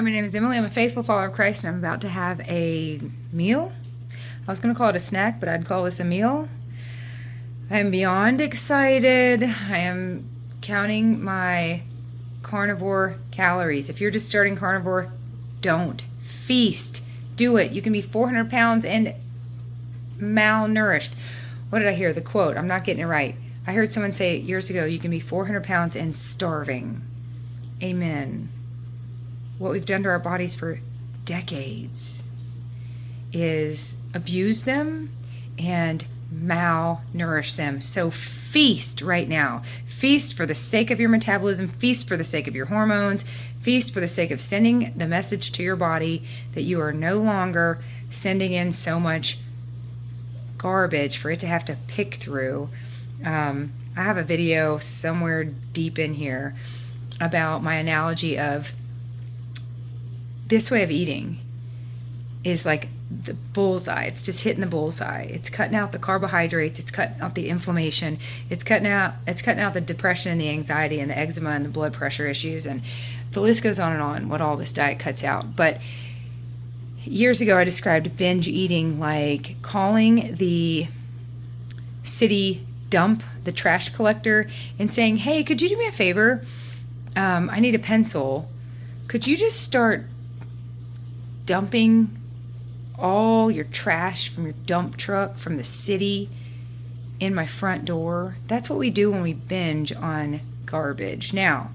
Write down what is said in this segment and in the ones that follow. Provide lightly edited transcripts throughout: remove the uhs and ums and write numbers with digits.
My name is Emily. I'm a faithful follower of Christ, and I'm about to have a meal. I was going to call it a snack, but I'd call this a meal. I am beyond excited. I am counting my carnivore calories. If you're just starting carnivore, don't. Feast. Do it. You can be 400 pounds and malnourished. What did I hear? The quote. I'm not getting it right. I heard someone say years ago, you can be 400 pounds and starving. Amen. What we've done to our bodies for decades is abuse them and malnourish them. So feast right now. Feast for the sake of your metabolism. Feast for the sake of your hormones. Feast for the sake of sending the message to your body that you are no longer sending in so much garbage for it to have to pick through. I have a video somewhere deep in here about my analogy of this way of eating is like the bullseye. It's just hitting the bullseye. It's cutting out the carbohydrates. It's cutting out the inflammation. It's cutting out the depression and the anxiety and the eczema and the blood pressure issues. And the list goes on and on what all this diet cuts out. But years ago, I described binge eating like calling the city dump, the trash collector, and saying, hey, could you do me a favor? I need a pencil. Could you just start dumping all your trash from your dump truck from the city in my front door? That's what we do when we binge on garbage. Now,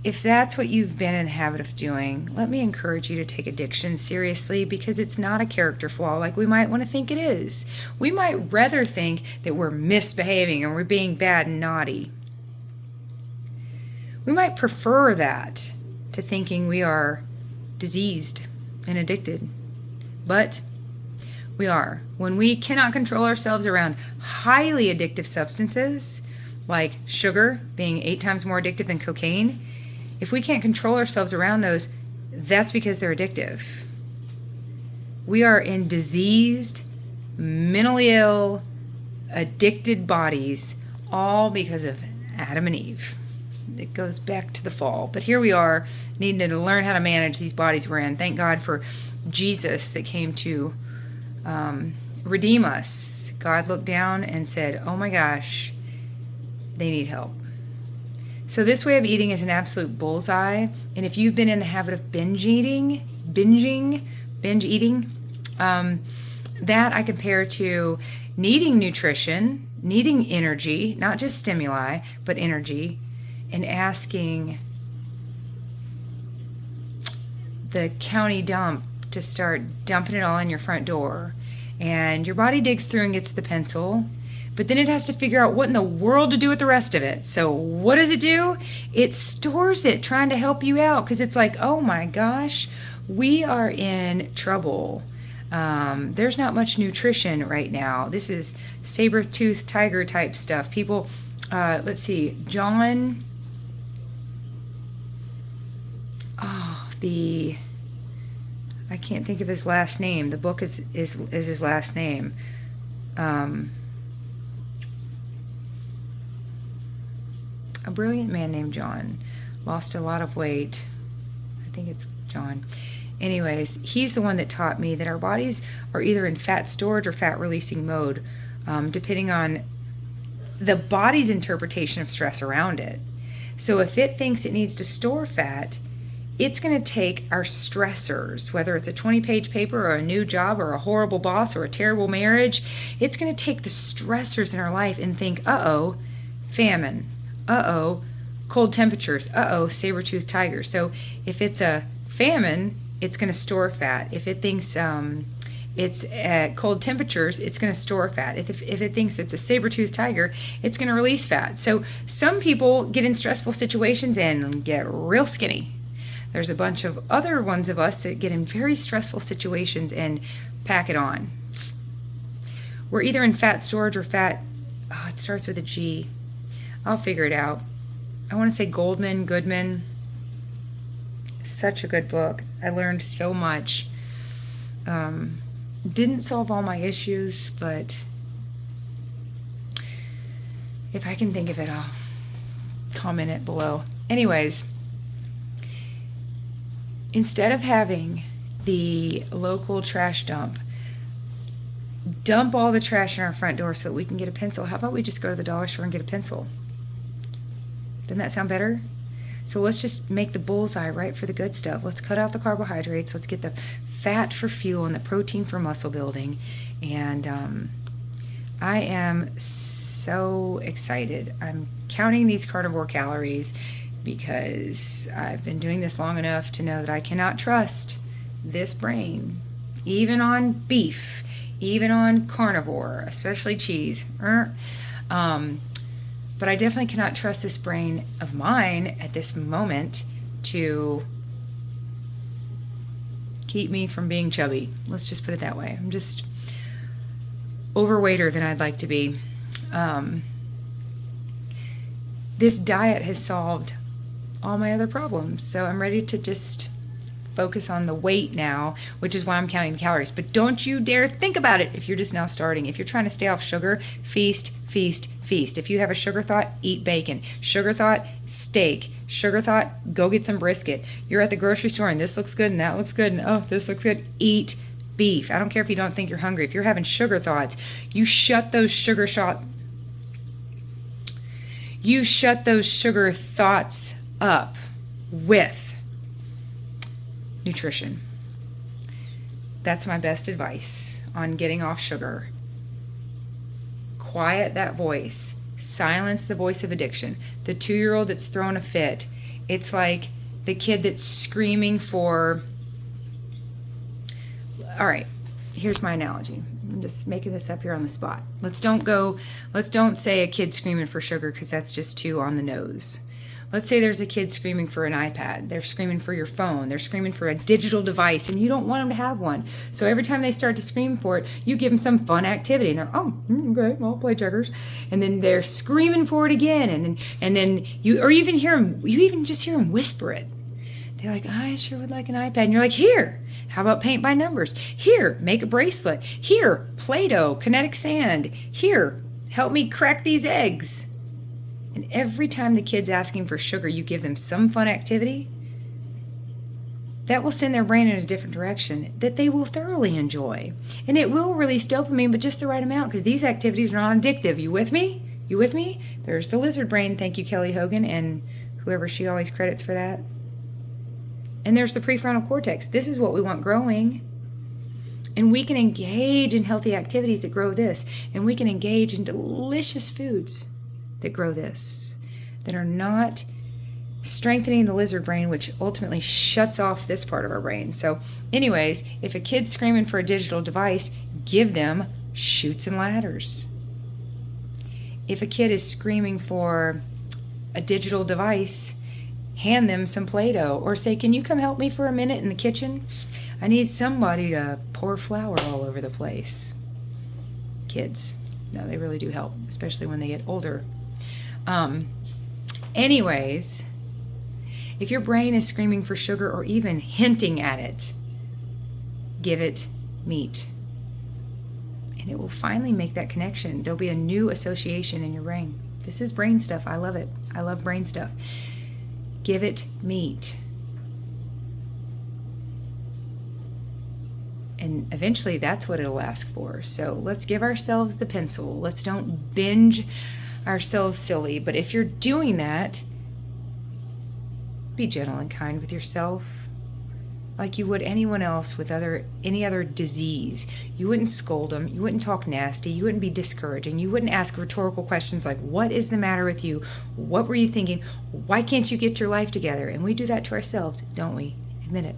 if that's what you've been in the habit of doing, let me encourage you to take addiction seriously, because it's not a character flaw like we might want to think it is. We might rather think that we're misbehaving and we're being bad and naughty. We might prefer that to thinking we are diseased and addicted. But we are. When we cannot control ourselves around highly addictive substances, like sugar being 8 times more addictive than cocaine, if we can't control ourselves around those, that's because they're addictive. We are in diseased, mentally ill, addicted bodies, all because of Adam and Eve. It goes back to the fall. But here we are, needing to learn how to manage these bodies we're in. Thank God for Jesus that came to redeem us. God looked down and said, oh my gosh, they need help. So this way of eating is an absolute bullseye. And if you've been in the habit of binge eating, that I compare to needing nutrition, needing energy, not just stimuli, but energy, and asking the county dump to start dumping it all in your front door. And your body digs through and gets the pencil, but then it has to figure out what in the world to do with the rest of it. So what does it do? It stores it, trying to help you out, because it's like, oh my gosh, we are in trouble. There's not much nutrition right now. This is saber-toothed tiger type stuff. People, let's see, John... I can't think of his last name. The book is his last name. A brilliant man named John. Lost a lot of weight. I think it's John. Anyways, he's the one that taught me that our bodies are either in fat storage or fat releasing mode, depending on the body's interpretation of stress around it. So if it thinks it needs to store fat, it's going to take our stressors, whether it's a 20-page paper or a new job or a horrible boss or a terrible marriage. It's going to take the stressors in our life and think, uh-oh, famine. Uh-oh, cold temperatures. Uh-oh, saber-toothed tiger. So if it's a famine, it's going to store fat. If it thinks it's at cold temperatures, it's going to store fat. If it thinks it's a saber-toothed tiger, it's going to release fat. So some people get in stressful situations and get real skinny. There's a bunch of other ones of us that get in very stressful situations and pack it on. We're either in fat storage or fat, it starts with a G. I'll figure it out. I want to say Goodman. Such a good book. I learned so much. Didn't solve all my issues, but if I can think of it, I'll comment it below. Anyways, Instead of having the local trash dump dump all the trash in our front door so that we can get a pencil, how about we just go to the dollar store and get a pencil? Doesn't that sound better? So let's just make the bullseye right for the good stuff. Let's cut out the carbohydrates. Let's get the fat for fuel and the protein for muscle building. And I am so excited. I'm counting these carnivore calories because I've been doing this long enough to know that I cannot trust this brain, even on beef, even on carnivore, especially cheese. But I definitely cannot trust this brain of mine at this moment to keep me from being chubby. Let's just put it that way. I'm just overweighter than I'd like to be. This diet has solved all my other problems. So I'm ready to just focus on the weight now, which is why I'm counting the calories. But don't you dare think about it if you're just now starting. If you're trying to stay off sugar, feast, feast, feast. If you have a sugar thought, eat bacon. Sugar thought, steak. Sugar thought, go get some brisket. You're at the grocery store and this looks good and that looks good and oh, this looks good. Eat beef. I don't care if you don't think you're hungry. If you're having sugar thoughts, you shut those sugar thoughts up with nutrition. That's my best advice on getting off sugar. Quiet that voice. Silence the voice of addiction. The 2-year-old that's throwing a fit. It's like the kid that's screaming for... All right, here's my analogy. I'm just making this up here on the spot. Let's don't say a kid screaming for sugar because that's just too on the nose. Let's say there's a kid screaming for an iPad. They're screaming for your phone. They're screaming for a digital device, and you don't want them to have one. So every time they start to scream for it, you give them some fun activity, and they're, okay, I'll play checkers. And then they're screaming for it again, and then you even just hear them whisper it. They're like, I sure would like an iPad. And you're like, here, how about paint by numbers? Here, make a bracelet. Here, Play-Doh, kinetic sand. Here, help me crack these eggs. And every time the kid's asking for sugar, you give them some fun activity, that will send their brain in a different direction that they will thoroughly enjoy. And it will release dopamine, but just the right amount, because these activities are not addictive. You with me? You with me? There's the lizard brain. Thank you, Kelly Hogan, and whoever she always credits for that. And there's the prefrontal cortex. This is what we want growing. And we can engage in healthy activities that grow this. And we can engage in delicious foods that grow this, that are not strengthening the lizard brain, which ultimately shuts off this part of our brain. So anyways, if a kid's screaming for a digital device, give them chutes and ladders. If a kid is screaming for a digital device, hand them some Play-Doh, or say, can you come help me for a minute in the kitchen? I need somebody to pour flour all over the place. Kids, no, they really do help, especially when they get older. Anyways, if your brain is screaming for sugar or even hinting at it, give it meat. And it will finally make that connection. There'll be a new association in your brain. This is brain stuff. I love it. I love brain stuff. Give it meat. And eventually that's what it'll ask for. So let's give ourselves the pencil. Let's don't binge ourselves silly. But if you're doing that, be gentle and kind with yourself, like you would anyone else with any other disease. You wouldn't scold them. You wouldn't talk nasty. You wouldn't be discouraging. You wouldn't ask rhetorical questions like, what is the matter with you? What were you thinking? Why can't you get your life together? And we do that to ourselves, don't we? Admit it.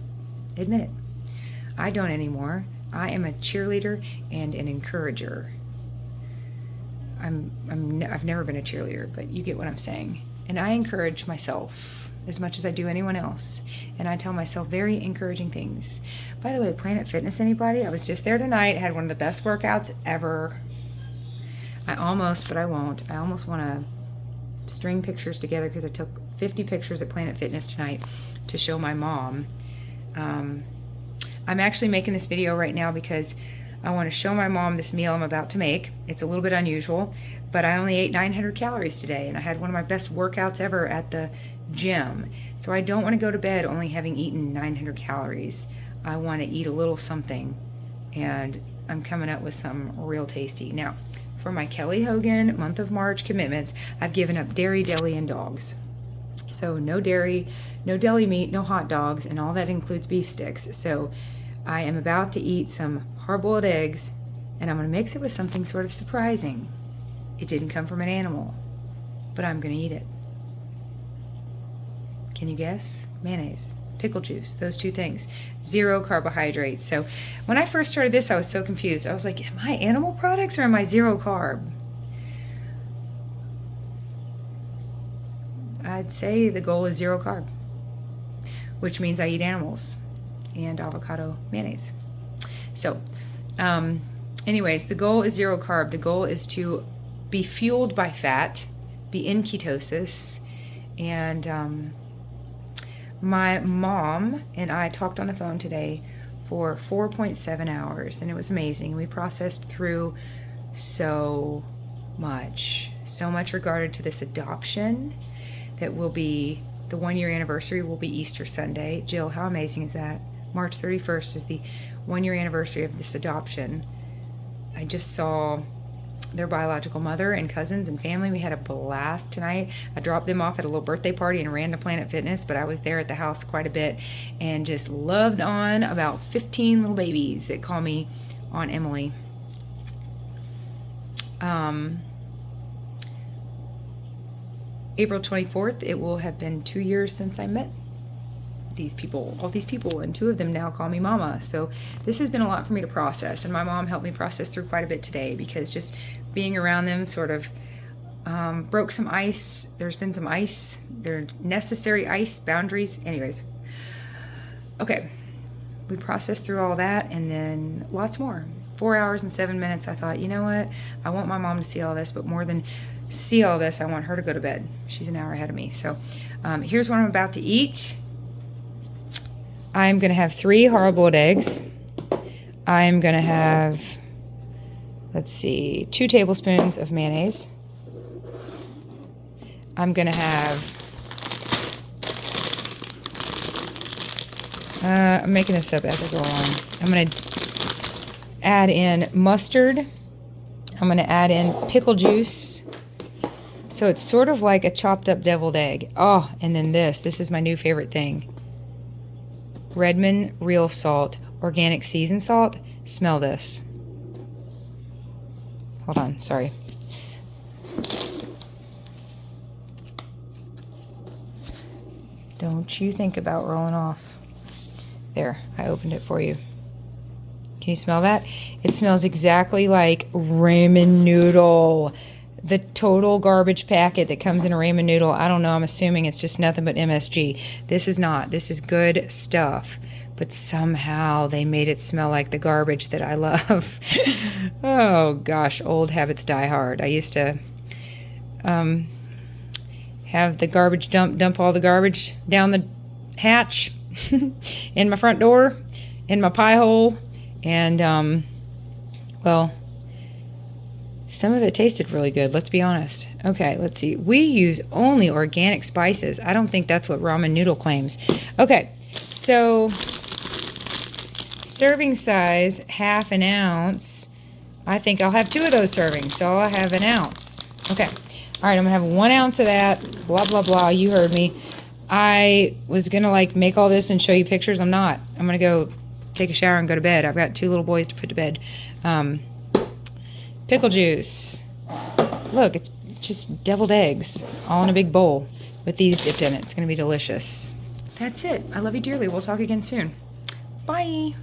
Admit it. I don't anymore. I am a cheerleader and an encourager. I've never been a cheerleader, but you get what I'm saying. And I encourage myself as much as I do anyone else. And I tell myself very encouraging things. By the way, Planet Fitness, anybody? I was just there tonight. I had one of the best workouts ever. I almost want to string pictures together because I took 50 pictures at Planet Fitness tonight to show my mom. I'm actually making this video right now because I want to show my mom this meal I'm about to make. It's a little bit unusual, but I only ate 900 calories today, and I had one of my best workouts ever at the gym. So I don't want to go to bed only having eaten 900 calories. I want to eat a little something, and I'm coming up with some real tasty. Now, for my Kelly Hogan month of March commitments, I've given up dairy, deli, and dogs. So no dairy, no deli meat, no hot dogs, and all that includes beef sticks. So I am about to eat some hard-boiled eggs, and I'm going to mix it with something sort of surprising. It didn't come from an animal, but I'm going to eat it. Can you guess? Mayonnaise, pickle juice, those two things. 0 carbohydrates. So when I first started this, I was so confused. I was like, am I animal products or am I 0 carb? I'd say the goal is 0 carb, which means I eat animals and avocado mayonnaise. So anyways, the goal is 0 carb. The goal is to be fueled by fat, be in ketosis, and my mom and I talked on the phone today for 4.7 hours, and it was amazing. We processed through so much regarded to this adoption that will be, the 1-year anniversary will be Easter Sunday. Jill, how amazing is that? March 31st is the 1-year anniversary of this adoption. I just saw their biological mother and cousins and family. We had a blast tonight. I dropped them off at a little birthday party and ran to Planet Fitness, but I was there at the house quite a bit and just loved on about 15 little babies that call me Aunt Emily. April 24th, it will have been 2 years since I met these people, all these people, and 2 of them now call me Mama. So this has been a lot for me to process, and my mom helped me process through quite a bit today, because just being around them sort of broke some ice. There's been some ice. There are necessary ice boundaries. Anyways, okay, we processed through all that, and then lots more. 4 hours and 7 minutes. I thought, you know what? I want my mom to see all this, but more than see all this, I want her to go to bed. She's an hour ahead of me. So here's what I'm about to eat. I'm going to have 3 hard-boiled eggs. I'm going to have, let's see, 2 tablespoons of mayonnaise. I'm going to have, I'm making this up as I go along. I'm going to add in mustard. I'm going to add in pickle juice. So it's sort of like a chopped up deviled egg. Oh, and then this is my new favorite thing. Redmond real salt, organic seasoned salt. Smell this. Hold on, sorry. Don't you think about rolling off. There, I opened it for you. Can you smell that? It smells exactly like ramen noodle. The total garbage packet that comes in a ramen noodle. I don't know, I'm assuming it's just nothing but MSG. This is not. This is good stuff. But somehow they made it smell like the garbage that I love. Oh gosh, old habits die hard. I used to have the garbage dump all the garbage down the hatch in my front door, in my pie hole, and well, some of it tasted really good, let's be honest. Okay, let's see. We use only organic spices. I don't think that's what ramen noodle claims. Okay, so serving size, 1/2 ounce. I think I'll have 2 of those servings, so I'll have 1 ounce. Okay, all right, I'm gonna have 1 ounce of that, blah, blah, blah, you heard me. I was gonna like make all this and show you pictures. I'm not. I'm gonna go take a shower and go to bed. I've got 2 little boys to put to bed. Pickle juice. Look, it's just deviled eggs all in a big bowl with these dipped in it. It's going to be delicious. That's it. I love you dearly. We'll talk again soon. Bye.